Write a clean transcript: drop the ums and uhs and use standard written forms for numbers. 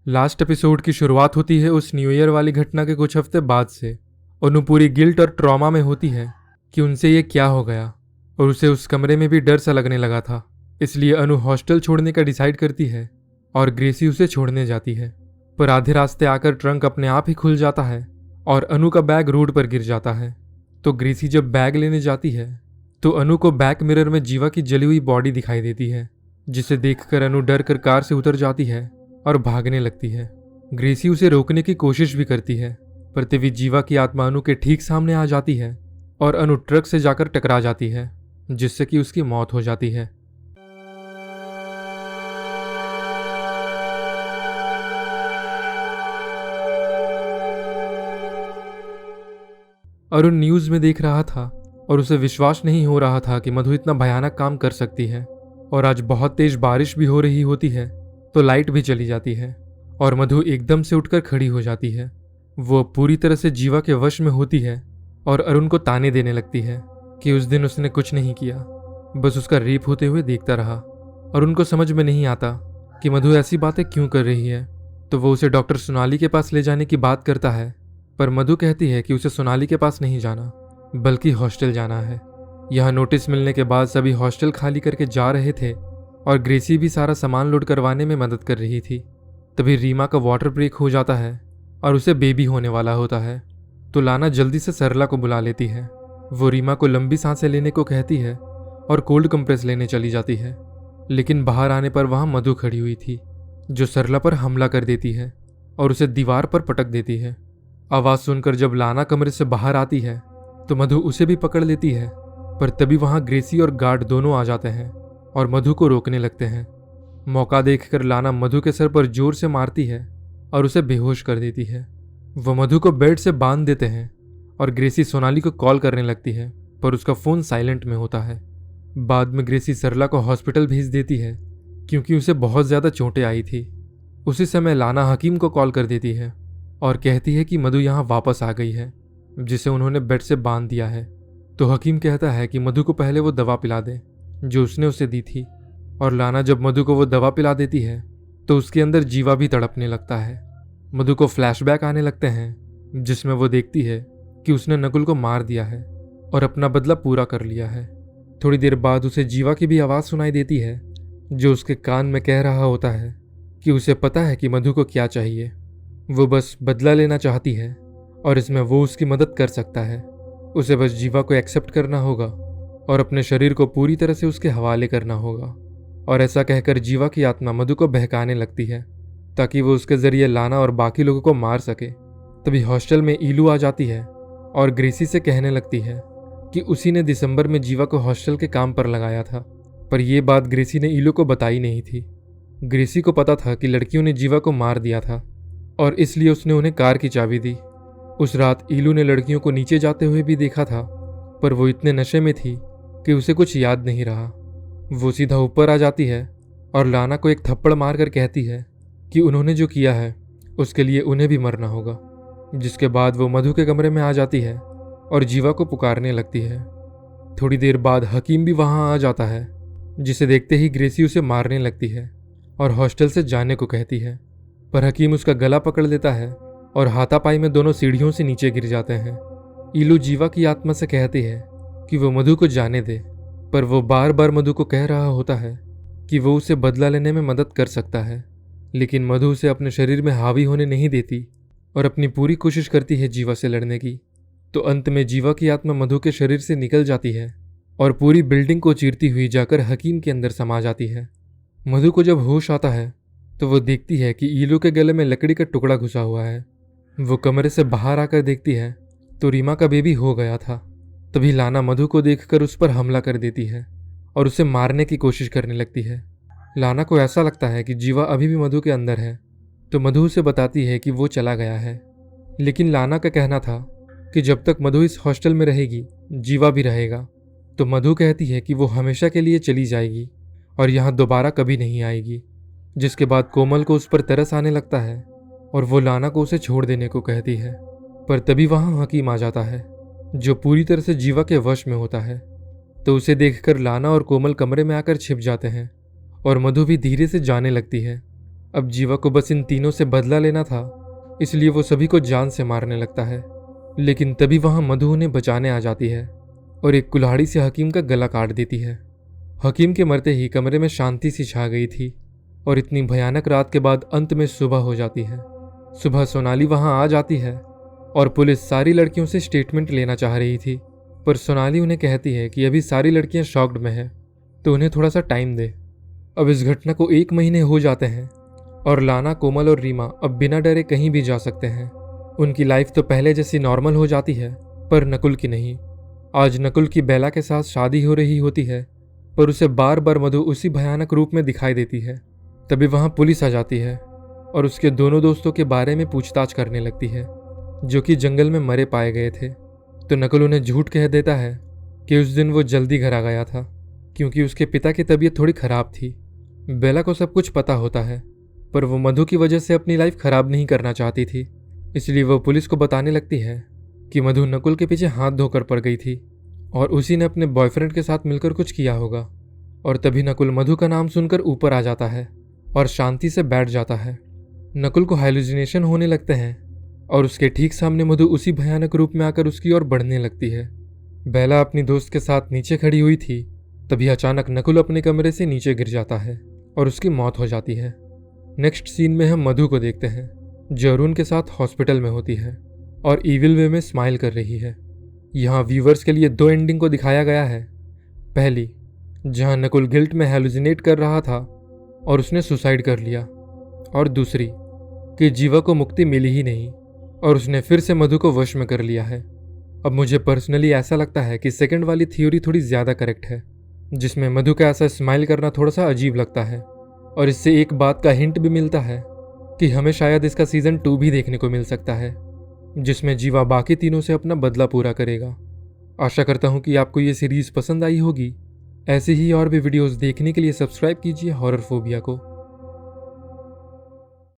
Last episode की शुरुआत होती है उस न्यू ईयर वाली घटना के कुछ हफ्ते बाद से। अनु पूरी गिल्ट और ट्रॉमा में होती है कि उनसे ये क्या हो गया, और उसे उस कमरे में भी डर सा लगने लगा था। इसलिए अनु हॉस्टल छोड़ने का डिसाइड करती है और ग्रेसी उसे छोड़ने जाती है। पर आधे रास्ते आकर ट्रंक अपने आप ही खुल जाता है और अनु का बैग रोड पर गिर जाता है। तो ग्रेसी जब बैग लेने जाती है तो अनु को बैक मिरर में जीवा की जली हुई बॉडी दिखाई देती है, जिसे देखकर अनु डर कर कार से उतर जाती है और भागने लगती है। ग्रेसी उसे रोकने की कोशिश भी करती है, पर तभी जीवा की आत्मा अनु के ठीक सामने आ जाती है और अनु ट्रक से जाकर टकरा जाती है, जिससे कि उसकी मौत हो जाती है। अरुण न्यूज में देख रहा था और उसे विश्वास नहीं हो रहा था कि मधु इतना भयानक काम कर सकती है। और आज बहुत तेज बारिश भी हो रही होती है, तो लाइट भी चली जाती है और मधु एकदम से उठकर खड़ी हो जाती है। वो पूरी तरह से जीवा के वश में होती है और अरुण को ताने देने लगती है कि उस दिन उसने कुछ नहीं किया, बस उसका रेप होते हुए देखता रहा। अरुण को समझ में नहीं आता कि मधु ऐसी बातें क्यों कर रही है, तो वो उसे डॉक्टर सोनाली के पास ले जाने की बात करता है। पर मधु कहती है कि उसे सोनाली के पास नहीं जाना, बल्कि हॉस्टल जाना है। यहाँ नोटिस मिलने के बाद सभी हॉस्टल खाली करके जा रहे थे और ग्रेसी भी सारा सामान लोड करवाने में मदद कर रही थी। तभी रीमा का वाटर ब्रेक हो जाता है और उसे बेबी होने वाला होता है। तो लाना जल्दी से सरला को बुला लेती है। वो रीमा को लंबी सांसें लेने को कहती है और कोल्ड कंप्रेस लेने चली जाती है। लेकिन बाहर आने पर वहाँ मधु खड़ी हुई थी, जो सरला पर हमला कर देती है और उसे दीवार पर पटक देती है। आवाज़ सुनकर जब लाना कमरे से बाहर आती है तो मधु उसे भी पकड़ लेती है, पर तभी वहाँ ग्रेसी और गार्ड दोनों आ जाते हैं और मधु को रोकने लगते हैं। मौका देखकर लाना मधु के सर पर जोर से मारती है और उसे बेहोश कर देती है। वो मधु को बेड से बांध देते हैं और ग्रेसी सोनाली को कॉल करने लगती है, पर उसका फ़ोन साइलेंट में होता है। बाद में ग्रेसी सरला को हॉस्पिटल भेज देती है क्योंकि उसे बहुत ज़्यादा चोटें आई थी। उसी समय लाना हकीम को कॉल कर देती है और कहती है कि मधु यहाँ वापस आ गई है, जिसे उन्होंने बेड से बांध दिया है। तो हकीम कहता है कि मधु को पहले वो दवा पिला दे जो उसने उसे दी थी। और लाना जब मधु को वो दवा पिला देती है तो उसके अंदर जीवा भी तड़पने लगता है। मधु को फ्लैशबैक आने लगते हैं, जिसमें वो देखती है कि उसने नकुल को मार दिया है और अपना बदला पूरा कर लिया है। थोड़ी देर बाद उसे जीवा की भी आवाज़ सुनाई देती है, जो उसके कान में कह रहा होता है कि उसे पता है कि मधु को क्या चाहिए। वो बस बदला लेना चाहती है और इसमें वो उसकी मदद कर सकता है। उसे बस जीवा को एक्सेप्ट करना होगा और अपने शरीर को पूरी तरह से उसके हवाले करना होगा। और ऐसा कहकर जीवा की आत्मा मधु को बहकाने लगती है ताकि वो उसके ज़रिए लाना और बाकी लोगों को मार सके। तभी हॉस्टल में ईलू आ जाती है और ग्रेसी से कहने लगती है कि उसी ने दिसंबर में जीवा को हॉस्टल के काम पर लगाया था। पर यह बात ग्रेसी ने ईलू को बताई नहीं थी। ग्रेसी को पता था कि लड़कियों ने जीवा को मार दिया था और इसलिए उसने उन्हें कार की चाबी दी। उस रात ईलू ने लड़कियों को नीचे जाते हुए भी देखा था, पर वो इतने नशे में थी कि उसे कुछ याद नहीं रहा। वो सीधा ऊपर आ जाती है और लाना को एक थप्पड़ मारकर कहती है कि उन्होंने जो किया है उसके लिए उन्हें भी मरना होगा। जिसके बाद वो मधु के कमरे में आ जाती है और जीवा को पुकारने लगती है। थोड़ी देर बाद हकीम भी वहाँ आ जाता है, जिसे देखते ही ग्रेसी उसे मारने लगती है और हॉस्टल से जाने को कहती है। पर हकीम उसका गला पकड़ लेता है और हाथापाई में दोनों सीढ़ियों से नीचे गिर जाते हैं। ईलू जीवा की आत्मा से कहती है कि वो मधु को जाने दे, पर वो बार बार मधु को कह रहा होता है कि वो उसे बदला लेने में मदद कर सकता है। लेकिन मधु उसे अपने शरीर में हावी होने नहीं देती और अपनी पूरी कोशिश करती है जीवा से लड़ने की। तो अंत में जीवा की आत्मा मधु के शरीर से निकल जाती है और पूरी बिल्डिंग को चीरती हुई जाकर हकीम के अंदर समा जाती है। मधु को जब होश आता है तो वो देखती है कि ईलू के गले में लकड़ी का टुकड़ा घुसा हुआ है। वो कमरे से बाहर आकर देखती है तो रीमा का बेबी हो गया था। तभी लाना मधु को देखकर उस पर हमला कर देती है और उसे मारने की कोशिश करने लगती है। लाना को ऐसा लगता है कि जीवा अभी भी मधु के अंदर है, तो मधु उसे बताती है कि वो चला गया है। लेकिन लाना का कहना था कि जब तक मधु इस हॉस्टल में रहेगी जीवा भी रहेगा। तो मधु कहती है कि वो हमेशा के लिए चली जाएगी और यहाँ दोबारा कभी नहीं आएगी। जिसके बाद कोमल को उस पर तरस आने लगता है और वो लाना को उसे छोड़ देने को कहती है। पर तभी वहाँ हकीम आ जाता है, जो पूरी तरह से जीवा के वश में होता है। तो उसे देखकर लाना और कोमल कमरे में आकर छिप जाते हैं और मधु भी धीरे से जाने लगती है। अब जीवा को बस इन तीनों से बदला लेना था, इसलिए वो सभी को जान से मारने लगता है। लेकिन तभी वहां मधु उन्हें बचाने आ जाती है और एक कुल्हाड़ी से हकीम का गला काट देती है। हकीम के मरते ही कमरे में शांति सी छा गई थी और इतनी भयानक रात के बाद अंत में सुबह हो जाती है। सुबह सोनाली वहां आ जाती है और पुलिस सारी लड़कियों से स्टेटमेंट लेना चाह रही थी, पर सोनाली उन्हें कहती है कि अभी सारी लड़कियां शॉक्ड में हैं, तो उन्हें थोड़ा सा टाइम दे। अब इस घटना को 1 महीने हो जाते हैं और लाना, कोमल और रीमा अब बिना डरे कहीं भी जा सकते हैं। उनकी लाइफ तो पहले जैसी नॉर्मल हो जाती है, पर नकुल की नहीं। आज नकुल की बेला के साथ शादी हो रही होती है, पर उसे बार बार मधु उसी भयानक रूप में दिखाई देती है। तभी वहां पुलिस आ जाती है और उसके दोनों दोस्तों के बारे में पूछताछ करने लगती है, जो कि जंगल में मरे पाए गए थे। तो नकुल उन्हें झूठ कह देता है कि उस दिन वो जल्दी घर आ गया था क्योंकि उसके पिता की तबीयत थोड़ी खराब थी। बेला को सब कुछ पता होता है, पर वो मधु की वजह से अपनी लाइफ खराब नहीं करना चाहती थी, इसलिए वो पुलिस को बताने लगती है कि मधु नकुल के पीछे हाथ धोकर पड़ गई थी और उसी ने अपने बॉयफ्रेंड के साथ मिलकर कुछ किया होगा। और तभी नकुल मधु का नाम सुनकर ऊपर आ जाता है और शांति से बैठ जाता है। नकुल को हाइलुसिनेशन होने लगते हैं और उसके ठीक सामने मधु उसी भयानक रूप में आकर उसकी ओर बढ़ने लगती है। बेला अपनी दोस्त के साथ नीचे खड़ी हुई थी, तभी अचानक नकुल अपने कमरे से नीचे गिर जाता है और उसकी मौत हो जाती है। नेक्स्ट सीन में हम मधु को देखते हैं, जो अरुण के साथ हॉस्पिटल में होती है और इविल वे में स्माइल कर रही है। यहाँ व्यूवर्स के लिए 2 एंडिंग को दिखाया गया है। पहली, जहाँ नकुल गिल्ट में हेलुसिनेट कर रहा था और उसने सुसाइड कर लिया, और दूसरी कि जीवा को मुक्ति मिली ही नहीं और उसने फिर से मधु को वश में कर लिया है। अब मुझे पर्सनली ऐसा लगता है कि सेकंड वाली थ्योरी थोड़ी ज़्यादा करेक्ट है, जिसमें मधु का ऐसा स्माइल करना थोड़ा सा अजीब लगता है। और इससे एक बात का हिंट भी मिलता है कि हमें शायद इसका सीज़न 2 भी देखने को मिल सकता है, जिसमें जीवा बाकी तीनों से अपना बदला पूरा करेगा। आशा करता हूँ कि आपको ये सीरीज़ पसंद आई होगी। ऐसी ही और भी वीडियोस देखने के लिए सब्सक्राइब कीजिए हॉरर फोबिया को।